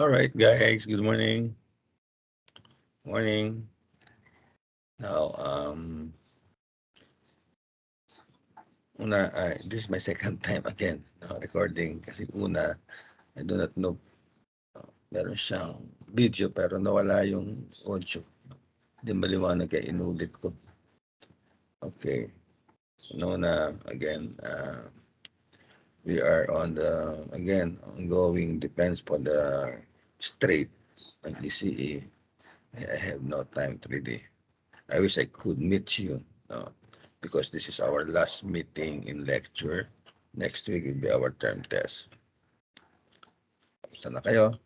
All right, guys. Good morning. Morning. Now, this is my second time again recording kasi una, I do not know, meron siyang video pero nawala yung audio. Hindi maliwanag kaya inulit ko. Okay. Na again, we are on the, again, ongoing defense for the straight ng ECE. I have no time to really. I wish I could meet you, because this is our last meeting in lecture. Next week will be our term test. Sana kayo?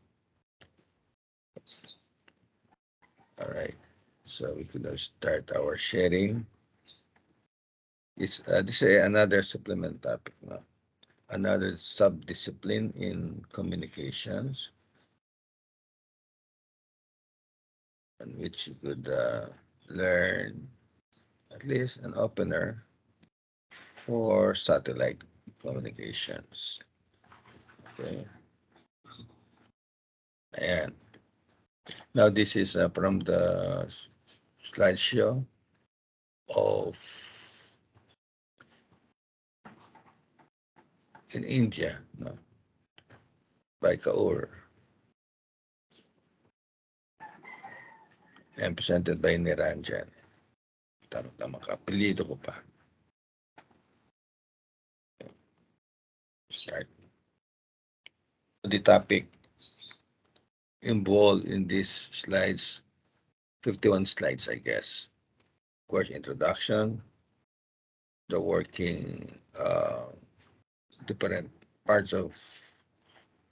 All right. So we could now start our sharing. This is another supplement topic, no? Another sub-discipline in communications, in which you could learn at least an opener for satellite communications. Okay. And now this is from the slideshow of in India, no, by Kaur, and presented by Niranjan. Tama ka, apelyido ko pa. Start. The topic involved in these slides, 51 slides, I guess. Course introduction, the working, different parts of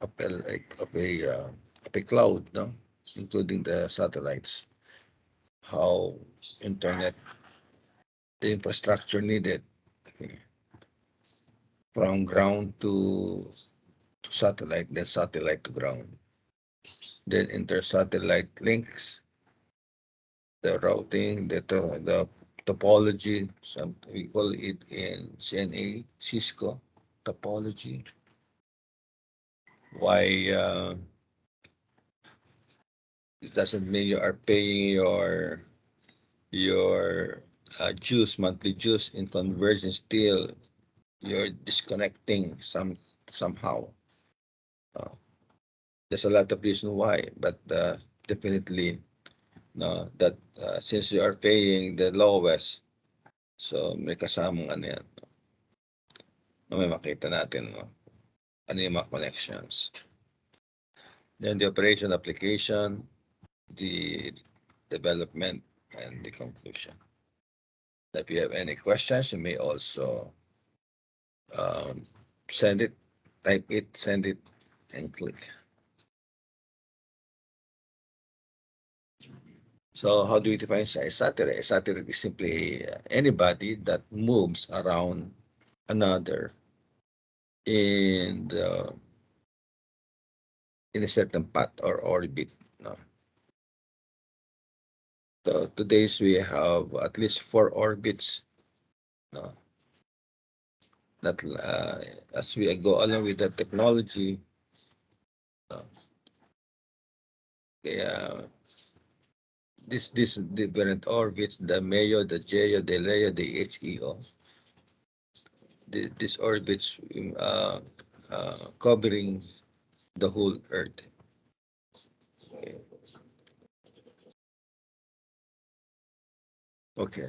a cloud, no, including the satellites, how internet, the infrastructure needed, okay, from ground to satellite, then satellite to ground, then inter-satellite links, the routing, the topology, we call it in CNA, Cisco topology. Why it doesn't mean you are paying your dues, monthly dues in conversion, still you're disconnecting somehow. There's a lot of reason why, but definitely no, that since you are paying the lowest, so may kasamang ano yan, may makita natin, no, ano yung mga connections. Then the operation application, the development, and the conclusion. If you have any questions, you may also send it, type it, send it, and click. So how do we define a satellite? A satellite is simply anybody that moves around another in a certain path or orbit. No? So today's we have at least 4 orbits. No? That as we go along with the technology, this different orbits, the MEO, the GEO, the LEO, the HEO, these orbits covering the whole Earth. Okay.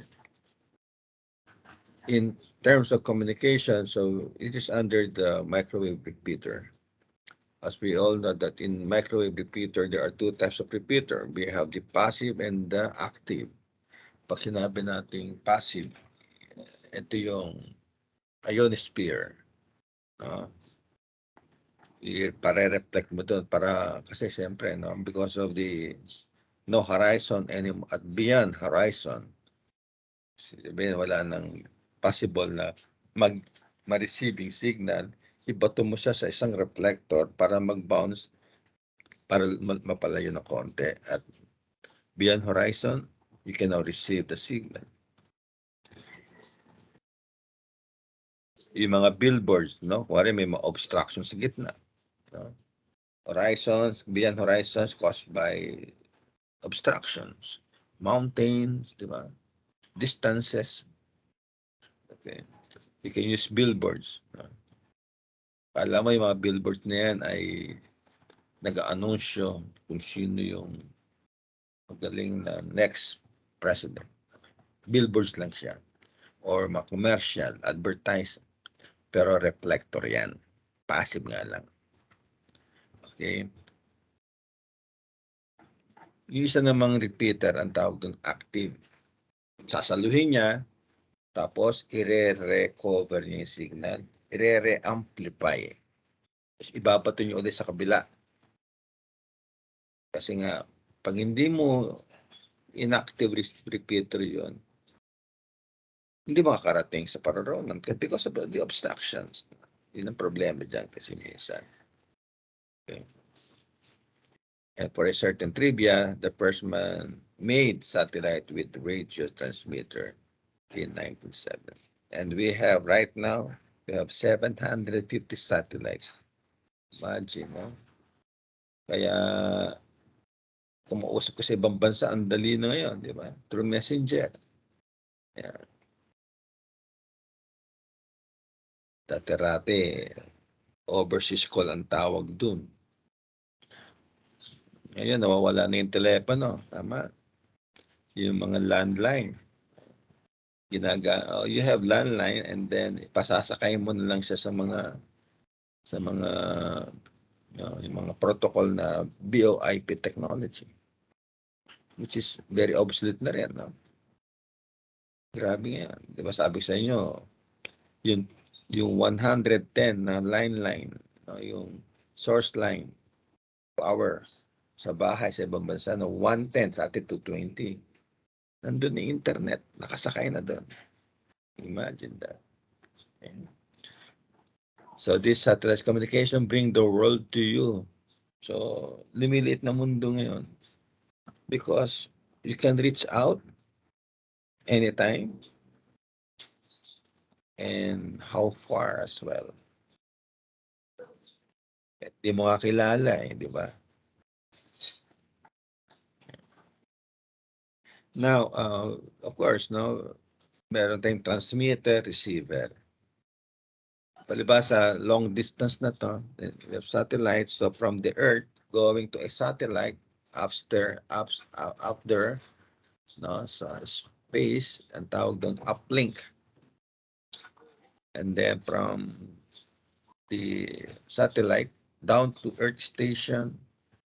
In terms of communication, so it is under the microwave repeater. As we all know that in microwave repeater, there are 2 types of repeater. We have the passive and the active. Pag sinabi natin passive, ito yung ionosphere. No? Pare-reflect mo doon para kasi siyempre, no, because of the no horizon anymore at beyond horizon, sabihin wala nang possible na ma-receiving signal, ibato mo siya sa isang reflector para mag-bounce, para mapalayo ng konti, at beyond horizon you can now receive the signal. Yung mga billboards, no, kuwari may mga obstruction sa gitna, no? Horizons, beyond horizons caused by obstructions, mountains, di ba? Distances. Okay. You can use billboards. Alam mo yung mga billboards na yan ay nag-aanunsyo kung sino yung magaling na next president. Billboards lang siya. Or mga commercial, advertise. Pero reflector yan. Passive nga lang. Okay. Yung isa namang repeater, ang tawag doon active. Sasaluhin niya, tapos i-recover niya yung signal. I-re-amplify. Tapos ibabato niyo ulit sa kabila. Kasi nga, pag hindi mo inactive repeater yun, hindi makakarating sa pararoonan because of the obstructions. Yun ang problema dyan kasi minsan. Okay. And for a certain trivia, the first man made satellite with radio transmitter in 1907. And we have right now, we have 750 satellites. Imagine, no? Kaya kung mausap ko sa ibang bansa, ang dali na ngayon, di ba? Through messenger. Yeah. Dati-rati, overseas call ang tawag dun. Ngayon, nawawala na yung telepono. Tama. Yung mga landline. You have landline and then pasasakay mo na lang siya sa mga yung mga protocol na VoIP technology, which is very obsolete na rin, no? Grabe yan. Di ba sabi sa inyo, yung 110 na line, no, yung source line, power sa bahay sa ibang bansa, no, 110 sa atin 220. Nandun yung internet, nakasakay na doon. Imagine that. Okay. So this satellite communication bring the world to you. So lumiliit na mundo ngayon because you can reach out anytime and how far as well. Di mo kakilala di ba? Now, of course, no, meron tayong transmitter, receiver. Palibasa, long distance na to, we have satellites. So from the Earth going to a satellite up there, no, sa space, ang tawag doon uplink. And then from the satellite down to Earth station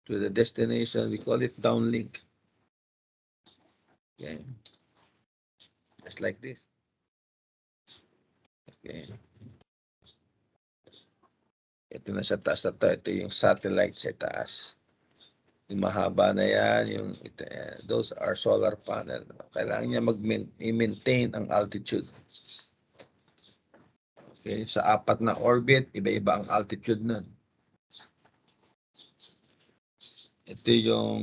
to the destination, we call it downlink. Okay. Just like this. Okay. Ito na sa taas na to. Ito yung satellite sa taas. Yung mahaba na yan, those are solar panel. Kailangan niya mag-maintain ang altitude. Okay, sa 4 na orbit, iba-iba ang altitude nun. Ito yung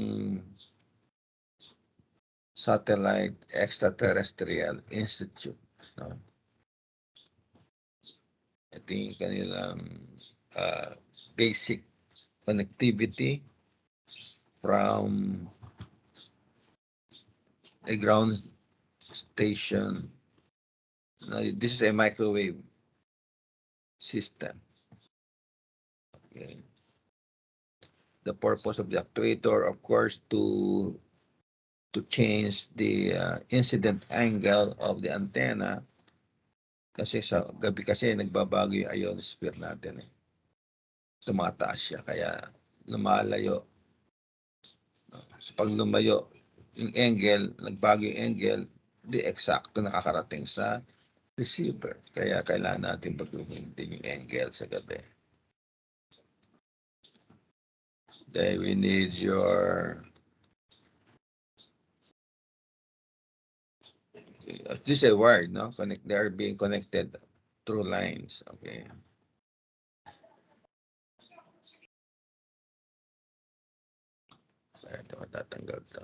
Satellite Extraterrestrial Institute. No? Ito yung kanilang basic connectivity from a ground station. Now, this is a microwave system. Okay. The purpose of the actuator, of course, to change the incident angle of the antenna kasi sa gabi kasi nagbabago yung ionosphere natin tumataas siya kaya lumalayo. So pag lumayo yung angle, nagbago yung angle, di eksakto nakakarating sa receiver. Kaya kailangan natin baguhin din yung angle sa gabi. Then we need your this is a wire, no? They are being connected through lines. Okay. Ito matatanggal to.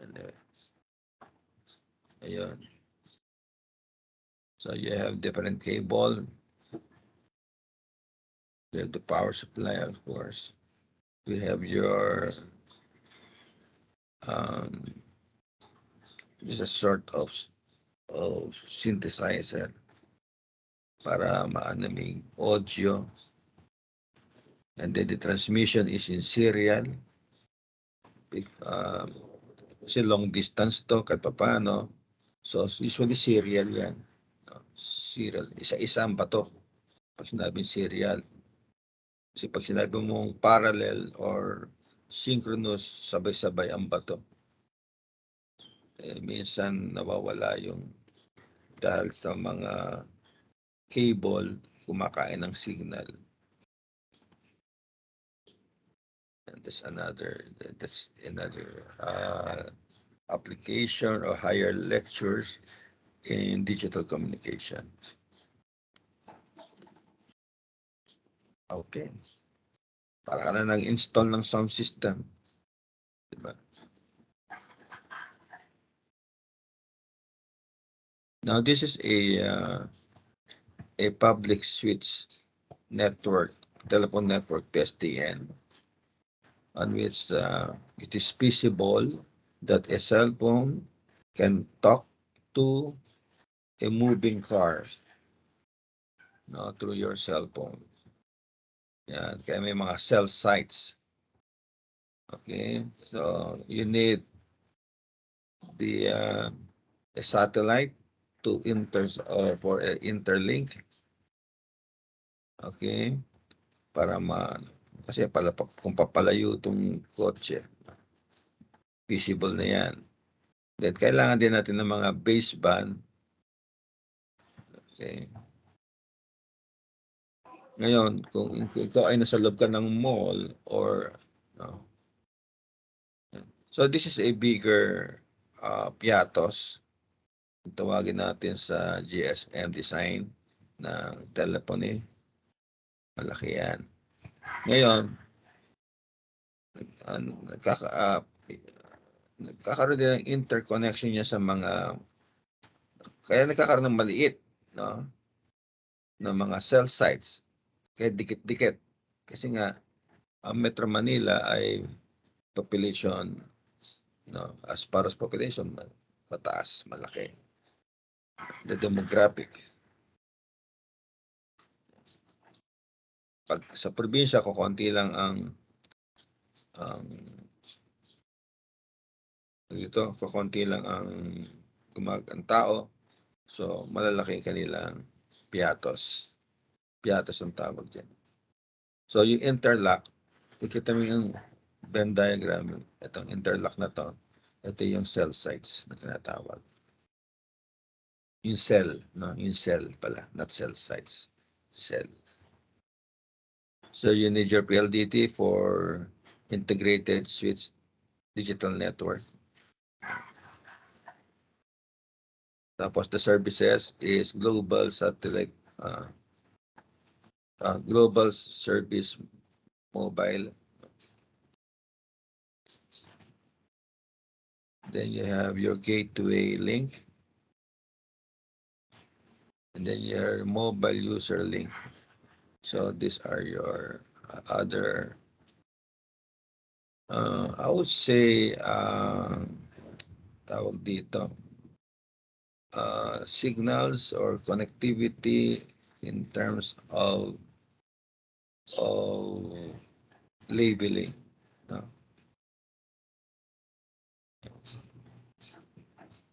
Anyway. Ayun. So you have different cable. We have the power supply, of course. We have your just a sort of synthesizer para maanaming audio. And then the transmission is in serial. Kasi long distance to kahit paano. So usually serial yan. Serial. Isa-isa ang bato. Pag sinabing serial. Kasi pag sinabi mong parallel or synchronous, sabay-sabay ang bato. Minsan nawawala yung dahil sa mga cable kumakain ng signal. And that's another application or higher lectures in digital communication. Okay. Para ka na nag-install ng sound system. Diba? Now this is a public switch network, telephone network, PSTN, on which it is feasible that a cell phone can talk to a moving car through your cell phone. Yan, kaya may mga cell sites. Okay, so you need the a satellite to for a interlink. Okay, para kasi kung papalayo itong kotse, visible na yan. Then kailangan din natin ng mga baseband. Okay. Ngayon, kung ikaw ay nasa loob ka ng mall or so this is a bigger piatos. Tawagin natin sa GSM design ng telephony. Malaki yan. Ngayon, nagkakaroon din ng interconnection niya sa mga, kaya nagkakaroon ng maliit, no? Ng mga cell sites. Kaya dikit-dikit. Kasi nga, ang Metro Manila ay population, as far as population, mataas, malaki. The demographic. Pag sa probinsya, kukunti lang ang tao. So, malalaki kanilang piatos. Piatos ang tawag dyan. So, yung interlock, ikita mo yung Venn diagram, itong interlock na to, ito yung cell sites na tinatawag. Yung cell, no? Yung cell pala, not cell sites. Cell. So you need your PLDT for integrated switch digital network. Tapos the services is global satellite, global service mobile. Then you have your gateway link. And then your mobile user link. So these are your other, I would say, tawag dito, signals or connectivity in terms of labeling.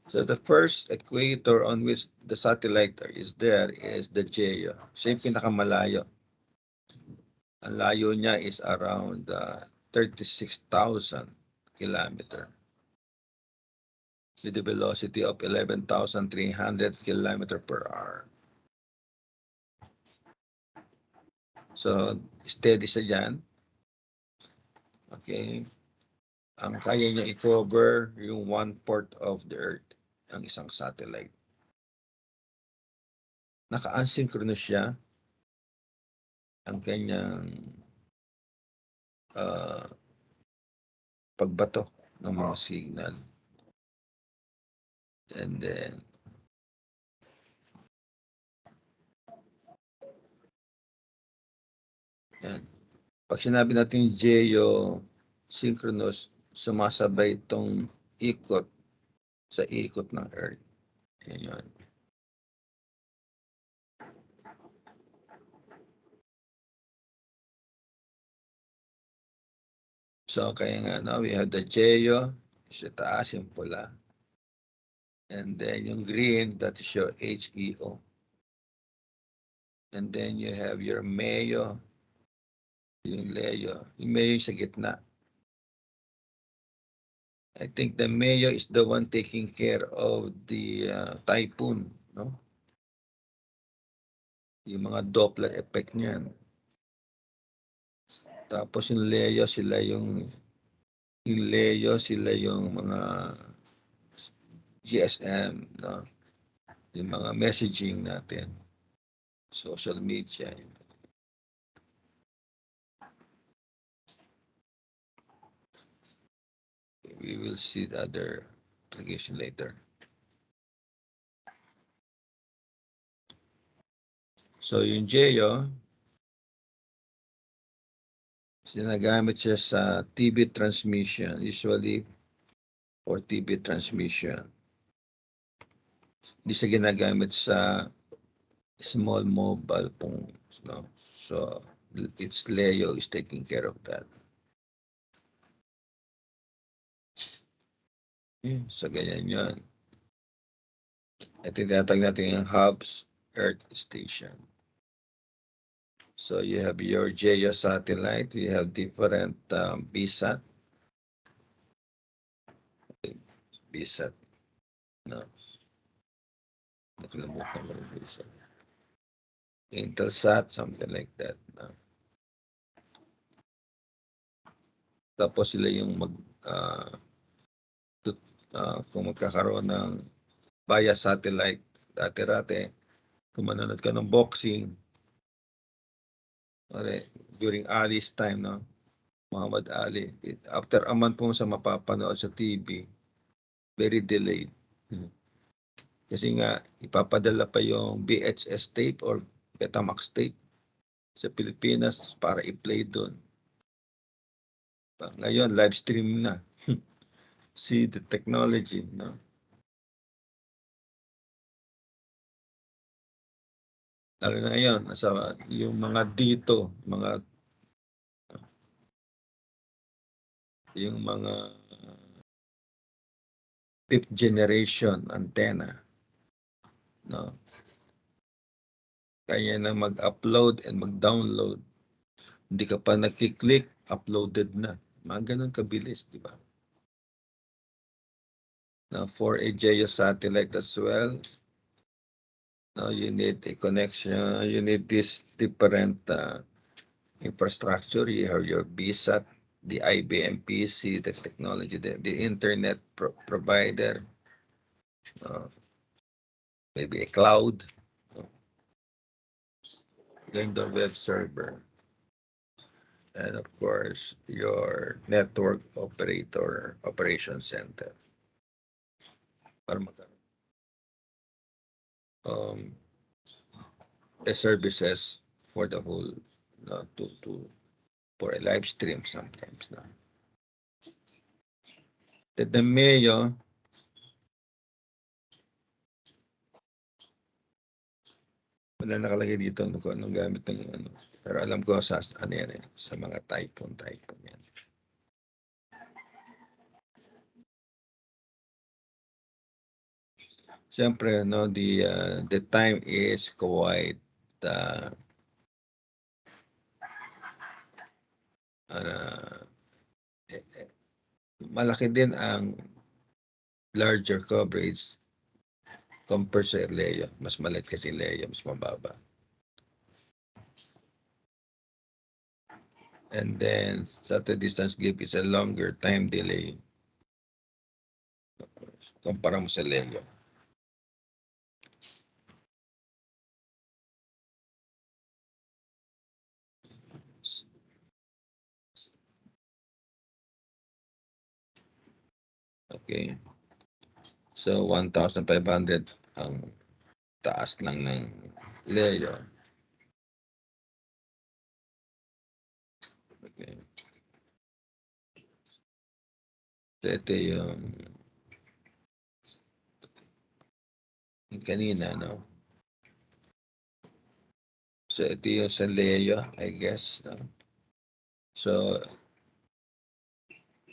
So the first equator on which the satellite is there is the GEO. Siya yung pinakamalayo. Ang layo niya is around 36,000 kilometer with the velocity of 11,300 kilometer per hour. So steady siya dyan. Okay. Ang kaya niya i-cover yung 1/4 of the Earth, ang isang satellite. Naka-asynchronous siya. Ang kanyang pagbato ng mga signal. And then, Yan. Pag sinabi natin geosynchronous, sumasabay itong ikot sa ikot ng Earth. Yan yun. So, kaya nga, no, we have the geo, sa taas yung pula. And then yung green, that is your HEO. And then you have your MEO, yung LEO. Yung MEO yung sa gitna. I think the MEO is the one taking care of the typhoon, no? Yung mga Doppler effect niyan. Tapos yung LEO, sila yung mga GSM, no? Yung mga messaging natin, social media. We will see the other application later. So yung GEO, sinagamit siya sa TV transmission, usually for TV transmission. Hindi siya ginagamit sa small mobile phones, no? So its LEO is taking care of that. So ganyan yun. Ito tinatawag natin yung hubs Earth Station. So you have your GEO satellite, you have different VSAT. VSAT, no? Nakalimutan ko yung VSAT. Intelsat, something like that. No? Tapos sila yung kung magkakaroon ng via satellite, dati-rati, kung manonood ka ng boxing, during Ali's time, no? Muhammad Ali, after a month po sa mapapanood sa TV, very delayed. Kasi nga, ipapadala pa yung VHS tape or Betamax tape sa Pilipinas para i-play doon. Ngayon, live stream na. See the technology, no? Lalo na ngayon, yung mga dito, yung mga fifth generation antenna, no? Kaya na mag-upload and mag-download. Hindi ka pa nagkiklik, uploaded na. Mga ganun kabilis, di ba? Now, for a GEO satellite as well, now you need a connection, you need this different infrastructure. You have your VSAT, the IBM PC, the technology, the internet provider, maybe a cloud, then the web server, and of course your network operator operation center. Para the services for the whole, for a live stream sometimes. No? The MEO, wala nakalagay dito kung anong gamit ng ano. Pero alam ko sa ano yan sa mga typhoon yan. Siyempre, no, the time is quite malaki din ang larger coverage compared sa LEO. Mas maliit kasi LEO, mas mababa. And then, shutter distance gap is a longer time delay kumpara mo sa LEO. Okay. So, 1,500 ang taas lang ng LEO. So, ito yung kanina, no? So, ito yung sa Leo, I guess, no? So,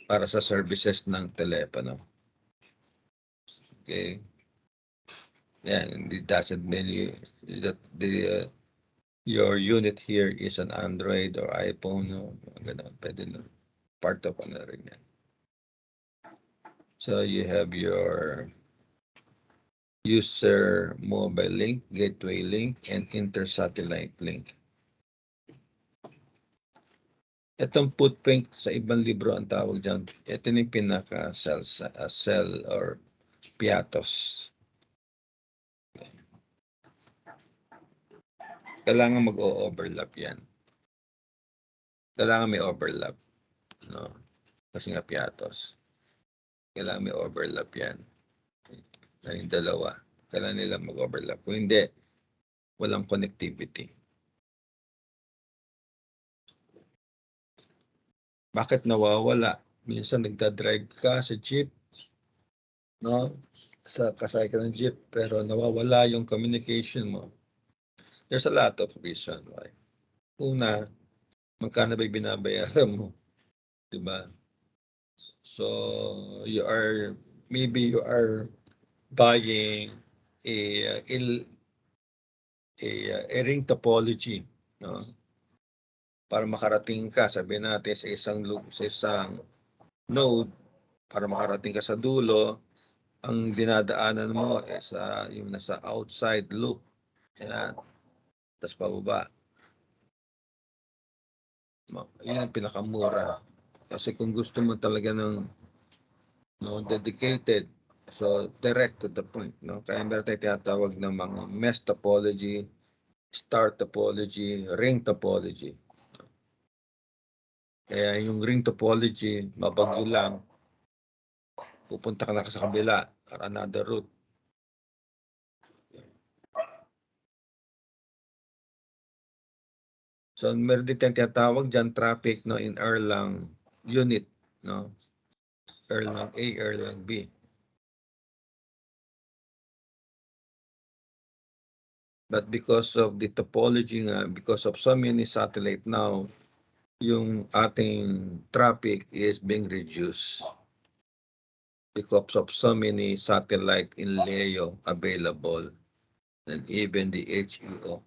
para sa services ng telepono. Okay? Yan, it doesn't mean that your unit here is an Android or iPhone, no? Ganun, pwede na. Part of ano rin yan. So, you have your user mobile link, gateway link, and inter-satellite link. Itong footprint sa ibang libro ang tawag dyan. Ito yung pinaka-cell cell or piatos. Kailangan mag-o-overlap yan. Kailangan may overlap. No? Kasi nga piatos. Kailangan may overlap yan. Yung dalawa. Kailangan nila mag-overlap. Kung hindi, walang connectivity. Bakit nawawala? Minsan nagdadrive ka sa jeep, no? Kasay ka ng jeep, pero nawawala yung communication mo. There's a lot of reason why. Una, magkano ba binabayaran mo? Diba? So, maybe you are buying a ring topology, no? Para makarating ka, sabihin natin sa isang node, para makarating ka sa dulo, ang dinadaanan mo is yung nasa outside loop. Yan. Tapos pababa. Yun ang pinakamura. Kasi kung gusto mo talaga ng dedicated, so direct to the point. No? Kaya meron tayo tinatawag ng mga mesh topology, star topology, ring topology. Kaya yung ring topology, mabagyo lang, pupunta ka na sa kabila or another route. So meron din tayong tinatawag dyan traffic, no, in Erlang unit, no? Erlang A, Erlang B. But because of the topology nga, because of so many satellite now, yung ating traffic is being reduced because of so many satellite in LEO available and even the HEO.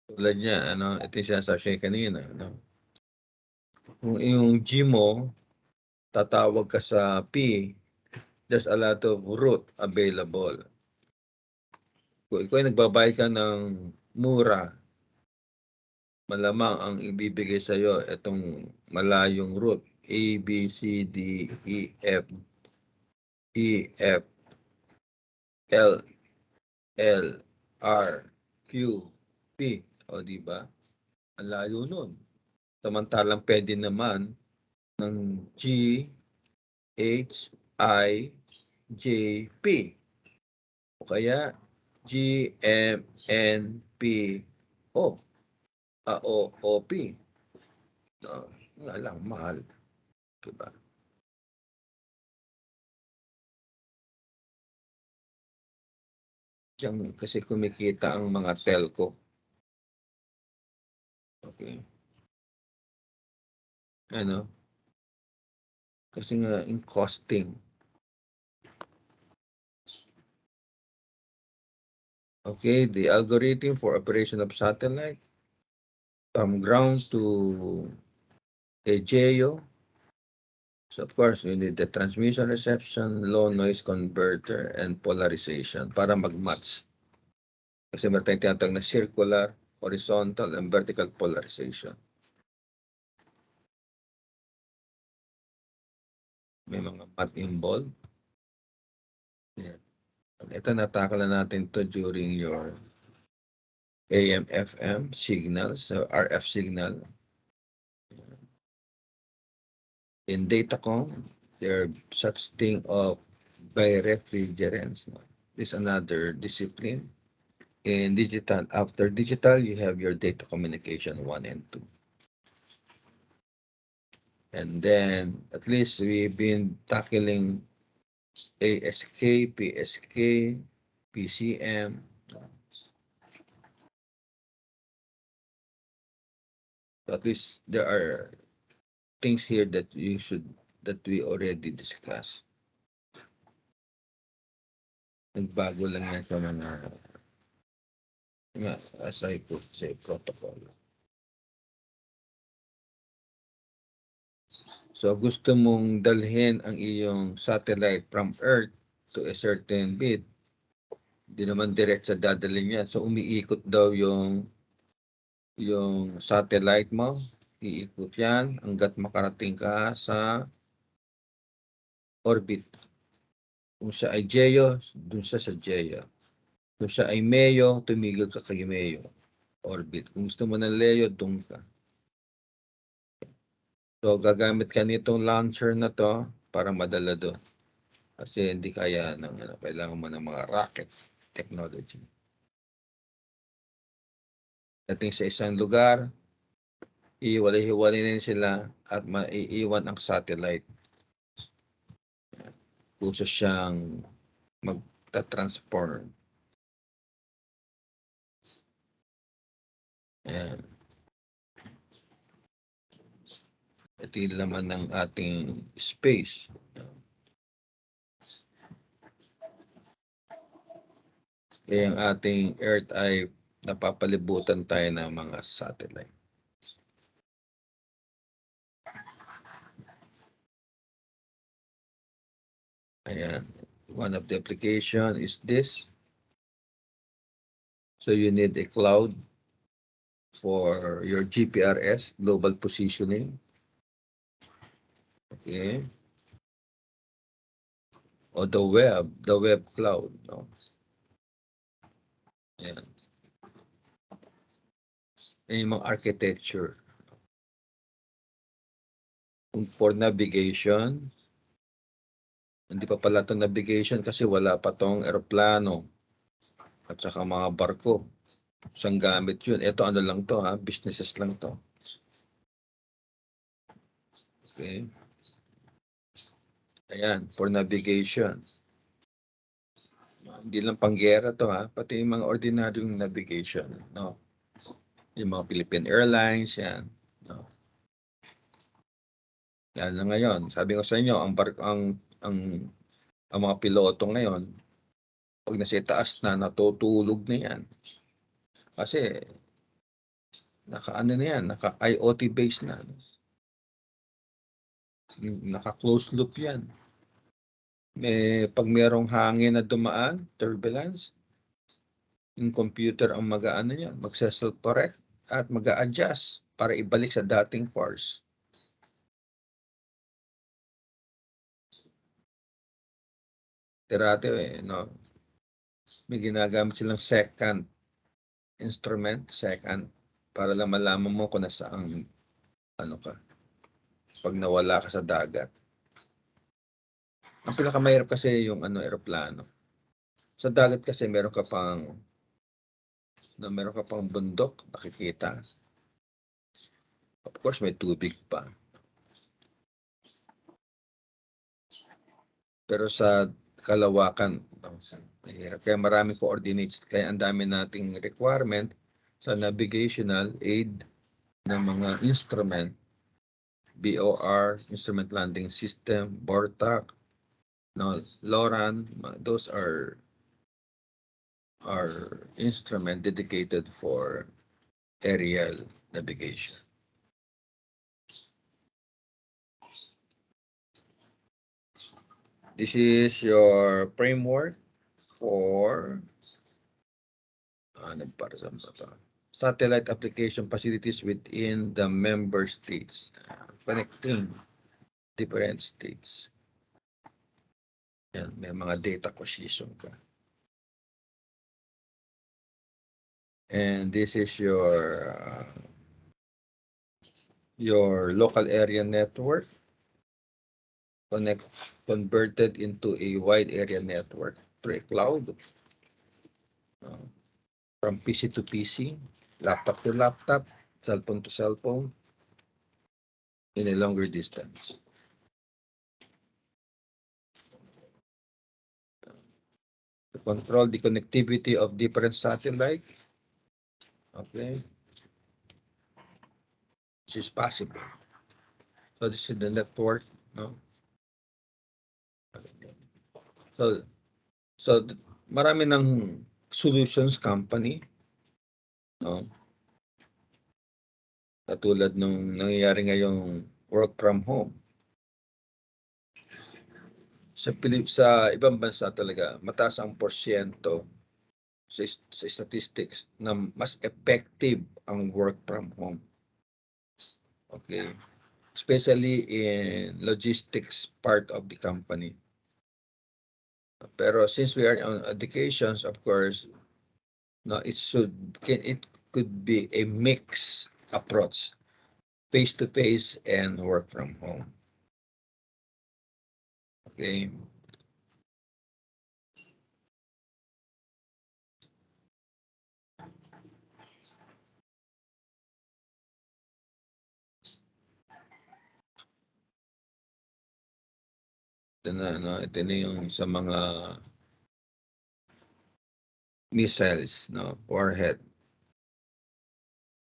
Tulad niya, ito yung sinasabi kanina, Kung yung G mo, tatawag ka sa P, there's a lot of route available. Kung ikaw ay nagbabayad ka ng mura, malamang ang ibibigay sa iyo itong malayong route, A, B, C, D, E, F, L, L, R, Q, P. O, di ba? Ang layo nun. Samantalang pwede naman ng G, H, I, J, P. O kaya G, M, N, P, O. O, P. Nga lang, mahal. Diba? Diyan kasi kumikita ang mga telco. Okay. Kasi nga in costing. Okay, the algorithm for operation of satellite from ground to a GEO. So of course, you need the transmission, reception, low noise converter, and polarization para mag-match. Kasi meron tayong tinatawag na circular, horizontal, and vertical polarization. May mga math involved. Yeah. Ito natakala natin to during your AM, FM signals, so RF signal. In datacom, there are such thing of birefrigerance. This is another discipline. In digital, after digital, you have your data communication 1 and 2. And then at least we've been tackling ASK, PSK, PCM. At least there are things here that we already discussed. Nagbago lang yan sa mga as I could say, protocol. So gusto mong dalhin ang iyong satellite from Earth to a certain bit, hindi naman direct sa dadalhin yan. So umiikot daw yung satellite mo, iikot yan hanggat makarating ka sa orbit. Kung siya ay GEO, dun siya sa GEO. Kung siya ay MEO, tumigil ka kay MEO orbit. Kung gusto mo ng LEO, dun ka. So gagamit ka nitong launcher na to para madala doon. Kasi hindi kaya ng kailangan mo ng mga rocket technology. Dating sa isang lugar, ihiwalay-hiwalay na sila at maiiwan ang satellite. Kusa siyang magta-transform. Ayan. Ito yung laman ng ating space. Kaya ang ating Earth ay napapalibutan tayo ng mga satellite. Ayan. One of the application is this. So you need a cloud for your GPRS, global positioning. Okay. O the web cloud. No? Ayan. Ayan yung mga architecture. For navigation, hindi pa pala itong navigation kasi wala pa tong eroplano at saka mga barko. Isang gamit yun. Ito ano lang to ha, businesses lang to. Okay. Ayan, for navigation. Hindi lang panggera to ha, pati yung mga ordinaryong navigation. No? Yung mga Philippine Airlines, yan. No? Yan na ngayon. Sabi ko sa inyo, ang mga piloto ngayon, pag nasa itaas na, natutulog na yan. Kasi, naka-IoT base na. Naka-closed loop yan. Pag merong hangin na dumaan, turbulence, yung computer ang yan, magse-self-correct at mag-a-adjust para ibalik sa dating course. Tirate no? May ginagamit silang second instrument, para lang malaman mo kung nasaan ka pag nawala ka sa dagat. Ang pinakamahirap kasi yung eroplano. Sa dagat kasi meron ka pang bundok nakikita. Of course may tubig pa. Pero sa kalawakan, mahirap. Kaya maraming coordinates. Kaya ang dami nating requirement sa navigational aid ng mga instrument, BOR, Instrument Landing System, BORTAC, no, LORAN, those are instrument dedicated for aerial navigation. This is your framework for satellite application facilities within the member states, connecting different states. Yan, may mga data acquisition ka. And this is your local area network converted into a wide area network through a cloud. from PC to PC, laptop to laptop, cell phone to cell phone, in a longer distance. To control the connectivity of different satellites, okay, this is possible. So this is the network, no? So, marami ng solutions company, no? Katulad nung nangyayari ngayong work from home. Sa ibang bansa talaga, mataas ang porsyento sa statistics na mas effective ang work from home. Okay? Especially in logistics part of the company. Pero since we are on educations, of course, no, it could be a mixed approach, face-to-face and work from home. Okay. Ito na yung sa mga missiles, no, warhead.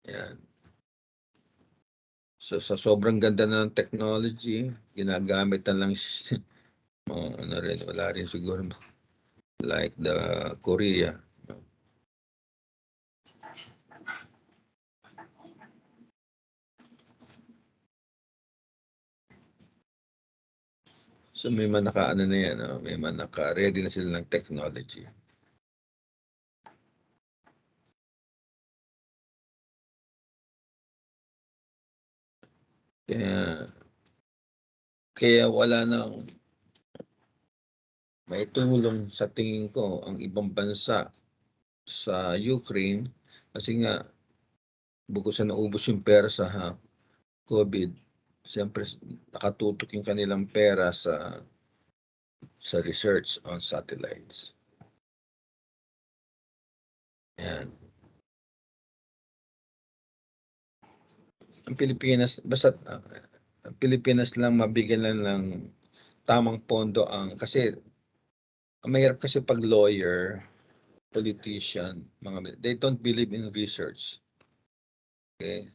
Yan. So sa sobrang ganda ng technology, ginagamit na lang ano rin, wala rin siguro like the Korea. So may man naka-ano na yan, no? May man naka-ready na sila ng technology. Kaya wala nang may tulong sa tingin ko ang ibang bansa sa Ukraine kasi nga bukod sa naubos yung pera sa COVID, siyempre nakatutok yung kanilang pera sa research on satellites. Yan. Ang Pilipinas, basta ang Pilipinas lang mabigyan lang ng tamang pondo kasi mahirap kasi pag lawyer, politician, they don't believe in research. Okay?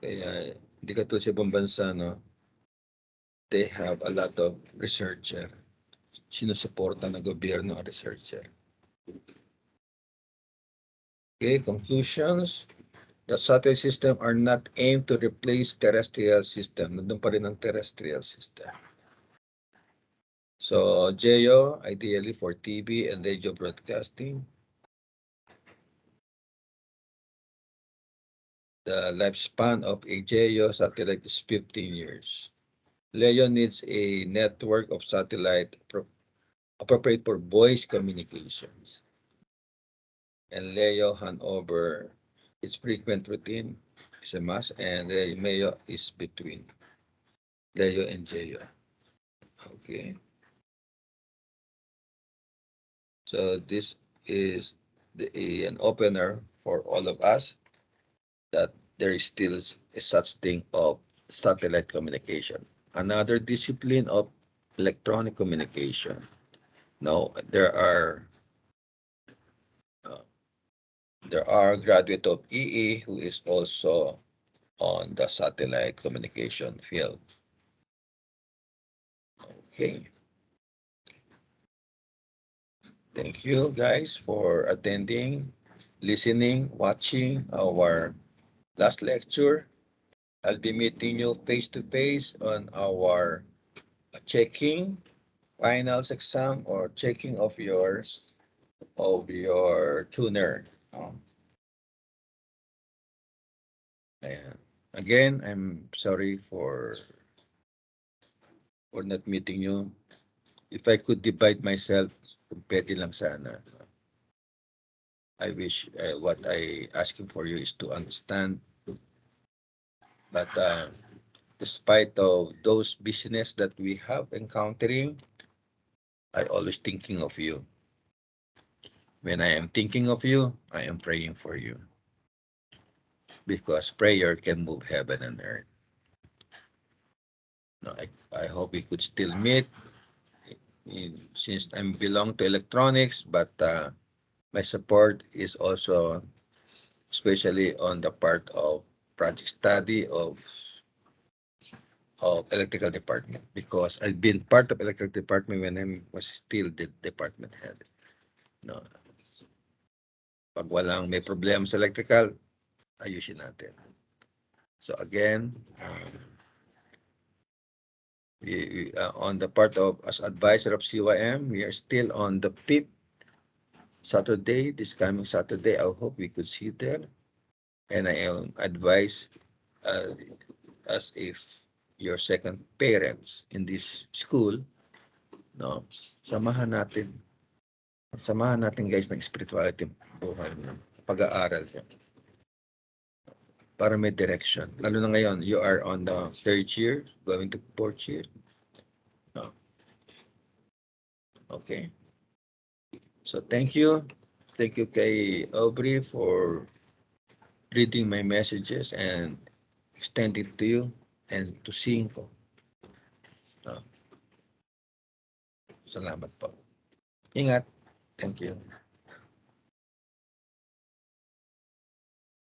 Kaya hindi katulad sa ibang bansa, no? They have a lot of researcher. Sinusuporta ng gobyerno ang researcher. Okay, conclusions. The satellite system are not aimed to replace terrestrial system. Nandun pa rin ang terrestrial system. So, GEO, ideally for TV and radio broadcasting. The lifespan of a GEO satellite is 15 years. LEO needs a network of satellite appropriate for voice communications. And LEO handover its frequent routine is a must, and the MEO is between LEO and GEO. Okay. So this is an opener for all of us that there is still a such thing of satellite communication. Another discipline of electronic communication. Now, there are graduate of EE who is also on the satellite communication field. Okay. Thank you guys for attending, listening, watching our last lecture. I'll be meeting you face to face on our checking finals exam or checking of your tuner. And again, I'm sorry for not meeting you. If I could divide myself, kung pwede lang sana. I wish what I asking for you is to understand. But despite of those business that we have encountering, I always thinking of you. When I am thinking of you, I am praying for you. Because prayer can move heaven and earth. No, I hope we could still meet since I belong to electronics, but my support is also especially on the part of project study of electrical department, because I've been part of electrical department when I was still the department head. No, pag walang may problema sa electrical, ayusin natin. So again, on the part of as advisor of CYM, we are still on the 5th Saturday, this coming Saturday. I hope we could see there. And I advise as if your second parents in this school, no, samahan natin guys ng spirituality buhay, pag-aaral niyo para may direction. Lalo na ngayon, you are on the 3rd year, going to 4th year. No. Okay. So thank you. Thank you kay Aubrey for reading my messages and extending to you and to seeing ko. No. Salamat po. Ingat. Thank you.